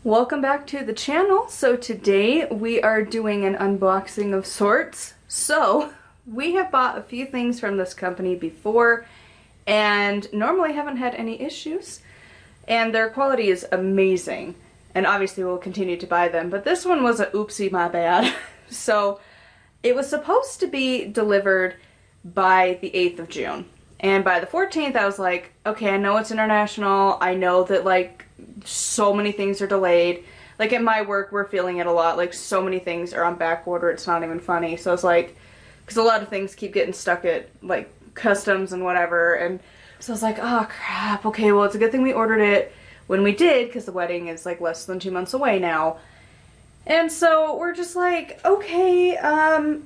Welcome back to the channel. So today we are doing an unboxing of sorts. So we have bought a few things from this company before and normally haven't had any issues, and their quality is amazing, and obviously we'll continue to buy them, but this one was a oopsie my bad. So it was supposed to be delivered by the 8th of June, and by the 14th I was like, okay, I know it's international, I know that like so many things are delayed. Like at my work, we're feeling it a lot. Like so many things are on back order, it's not even funny. So it's like, because a lot of things keep getting stuck at like customs and whatever. And so I was like, oh crap, okay, well it's a good thing we ordered it when we did, because the wedding is like less than 2 months away now. And so we're just like, okay,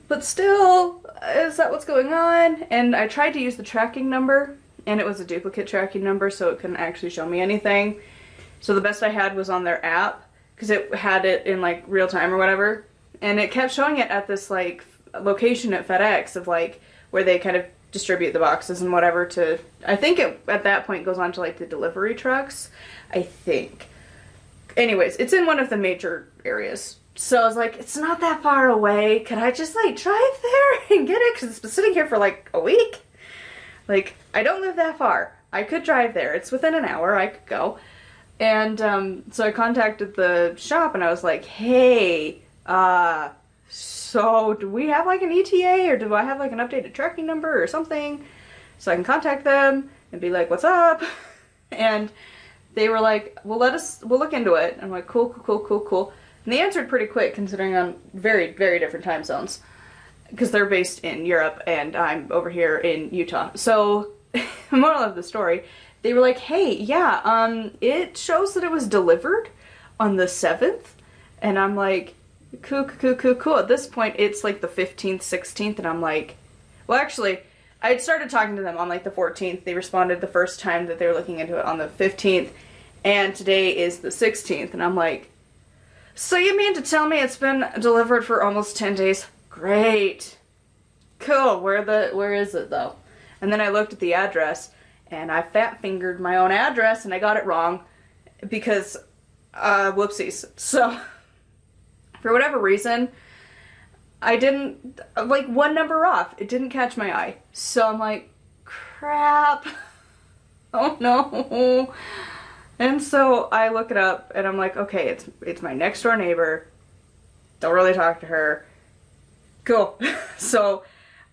but still, is that what's going on? And I tried to use the tracking number, and it was a duplicate tracking number, so it couldn't actually show me anything. So the best I had was on their app, because it had it in like real time or whatever, and it kept showing it at this like location at FedEx of like where they kind of distribute the boxes and whatever to, I think it at that point goes on to like the delivery trucks, I think. Anyways, it's in one of the major areas. So I was like, it's not that far away, could I just like drive there and get it, because it's been sitting here for like a week? Like, I don't live that far. I could drive there, it's within an hour, I could go. And so I contacted the shop and I was like, hey, so do we have like an ETA, or do I have like an updated tracking number or something so I can contact them and be like, what's up? And they were like, well, we'll look into it. I'm like, cool, cool, cool, cool, cool. And they answered pretty quick, considering I'm very, very different time zones, because they're based in Europe and I'm over here in Utah. So moral of the story, they were like, hey, yeah, it shows that it was delivered on the 7th. And I'm like, cool, cool, cool, cool. At this point, it's like the 15th, 16th, and I'm like, well, actually, I had started talking to them on like the 14th. They responded the first time that they were looking into it on the 15th, and today is the 16th, and I'm like, so you mean to tell me it's been delivered for almost 10 days? Great. Cool, where is it though? And then I looked at the address, and I fat-fingered my own address, and I got it wrong, because, whoopsies. So, for whatever reason, I didn't, like, one number off. It didn't catch my eye. So I'm like, crap. Oh no. And so I look it up, and I'm like, okay, it's my next door neighbor. Don't really talk to her. Cool. So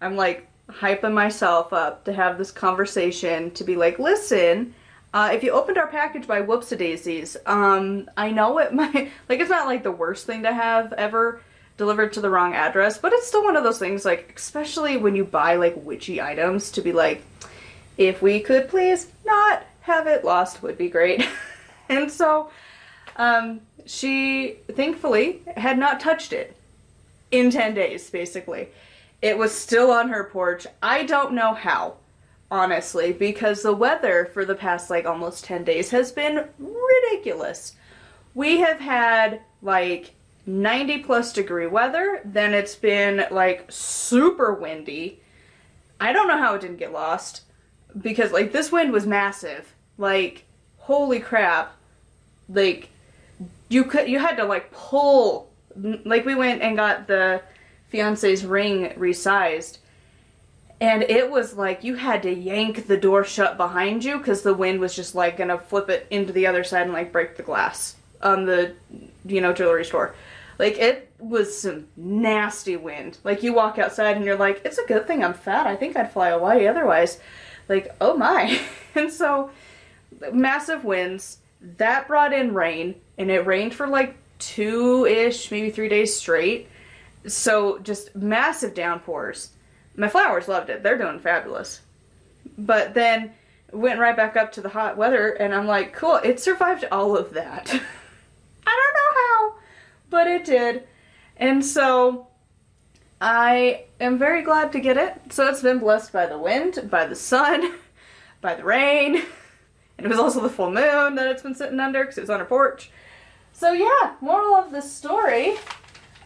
I'm like, hyping myself up to have this conversation, to be like, listen, if you opened our package by whoopsie-daisies, I know it might, like, it's not like the worst thing to have ever delivered to the wrong address, but it's still one of those things, like, especially when you buy like witchy items, to be like, if we could please not have it lost would be great. And so she thankfully had not touched it in 10 days, basically. It was still on her porch. I don't know how, honestly, because the weather for the past like almost 10 days has been ridiculous. We have had like 90+ degree weather, then it's been like super windy. I don't know how it didn't get lost, because like this wind was massive. Like, holy crap. Like, you had to like pull, like we went and got the fiance's ring resized, and it was like you had to yank the door shut behind you, because the wind was just like gonna flip it into the other side and like break the glass on the, you know, jewelry store. Like, it was some nasty wind. Like, you walk outside and you're like, it's a good thing I'm fat, I think I'd fly away otherwise. Like, oh my. And so massive winds, that brought in rain, and it rained for like 2-ish, maybe 3 days straight. So just massive downpours. My flowers loved it. They're doing fabulous. But then went right back up to the hot weather, and I'm like, cool, it survived all of that. I don't know how, but it did. And so I am very glad to get it. So it's been blessed by the wind, by the sun, by the rain. And it was also the full moon that it's been sitting under, because it was on her porch. So yeah, moral of the story,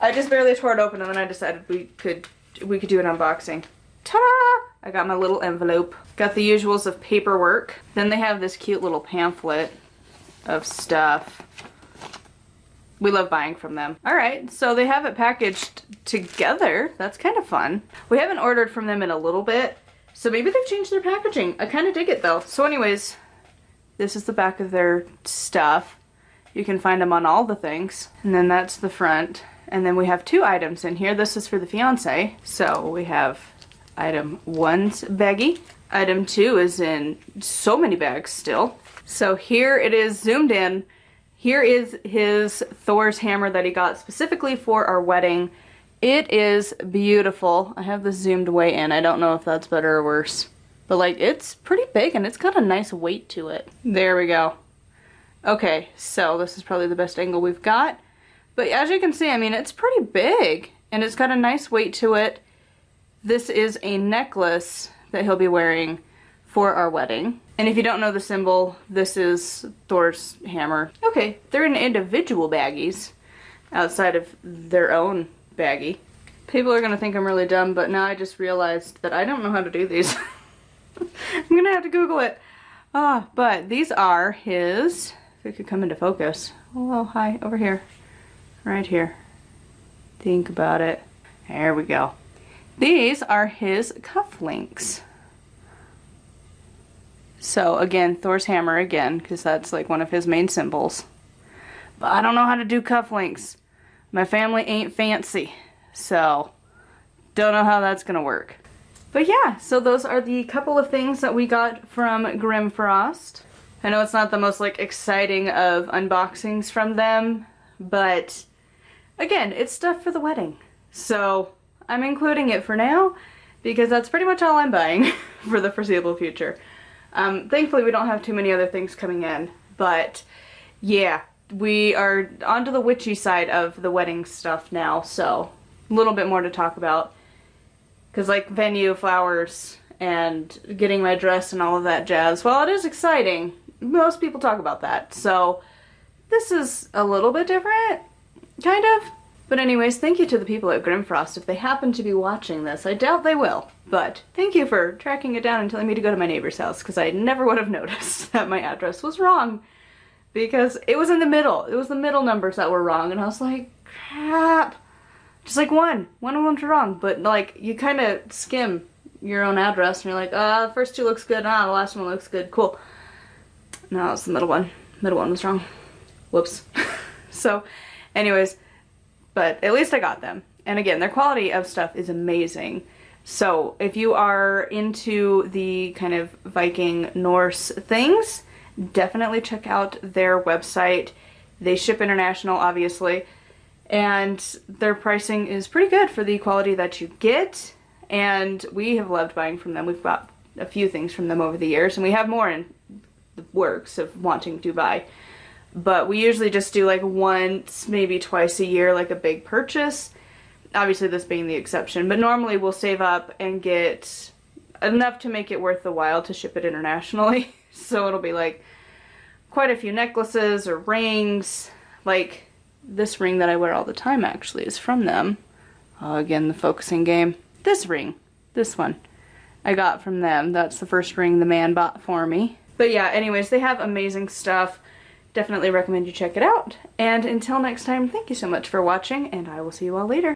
I just barely tore it open, and then I decided we could do an unboxing. Ta-da! I got my little envelope. Got the usuals of paperwork. Then they have this cute little pamphlet of stuff. We love buying from them. All right, so they have it packaged together. That's kind of fun. We haven't ordered from them in a little bit, so maybe they've changed their packaging. I kind of dig it though. So anyways, this is the back of their stuff. You can find them on all the things. And then that's the front. And then we have 2 items in here. This is for the fiance. So we have item 1's baggie. Item 2 is in so many bags still. So here it is zoomed in. Here is his Thor's hammer that he got specifically for our wedding. It is beautiful. I have this zoomed way in. I don't know if that's better or worse. But like, it's pretty big and it's got a nice weight to it. There we go. Okay, so this is probably the best angle we've got. But as you can see, I mean, it's pretty big and it's got a nice weight to it. This is a necklace that he'll be wearing for our wedding. And if you don't know the symbol, this is Thor's hammer. Okay, they're in individual baggies outside of their own baggie. People are gonna think I'm really dumb, but now I just realized that I don't know how to do these. I'm gonna have to Google it. But these are his, if it could come into focus. Hello, hi, over here. Right here. Think about it. There we go. These are his cufflinks. So again, Thor's hammer again, because that's like one of his main symbols. But I don't know how to do cufflinks. My family ain't fancy, so don't know how that's gonna work. But yeah, so those are the couple of things that we got from Grimfrost. I know it's not the most like exciting of unboxings from them, but again, it's stuff for the wedding. So I'm including it for now because that's pretty much all I'm buying for the foreseeable future. Thankfully we don't have too many other things coming in, but yeah, we are onto the witchy side of the wedding stuff now, so a little bit more to talk about. Because like venue, flowers, and getting my dress and all of that jazz, while it is exciting, most people talk about that. So this is a little bit different, kind of. But anyways, thank you to the people at Grimfrost if they happen to be watching this. I doubt they will, but thank you for tracking it down and telling me to go to my neighbor's house, because I never would have noticed that my address was wrong. Because it was in the middle. It was the middle numbers that were wrong, and I was like, crap. Just like one of them's wrong, but like you kind of skim your own address and you're like, the first 2 looks good, the last one looks good, cool. No, it's the middle one. Middle one was wrong. Whoops. So anyways, but at least I got them. And again, their quality of stuff is amazing. So if you are into the kind of Viking Norse things, definitely check out their website. They ship international, obviously. And their pricing is pretty good for the quality that you get, and we have loved buying from them. We've bought a few things from them over the years, and we have more in the works of wanting to buy. But we usually just do like once, maybe twice a year, like a big purchase. Obviously this being the exception, but normally we'll save up and get enough to make it worth the while to ship it internationally. So it'll be like quite a few necklaces or rings, like this ring that I wear all the time actually is from them. Again, the focusing game. This ring, this one, I got from them. That's the first ring the man bought for me. But yeah, anyways, they have amazing stuff. Definitely recommend you check it out. And until next time, thank you so much for watching, and I will see you all later.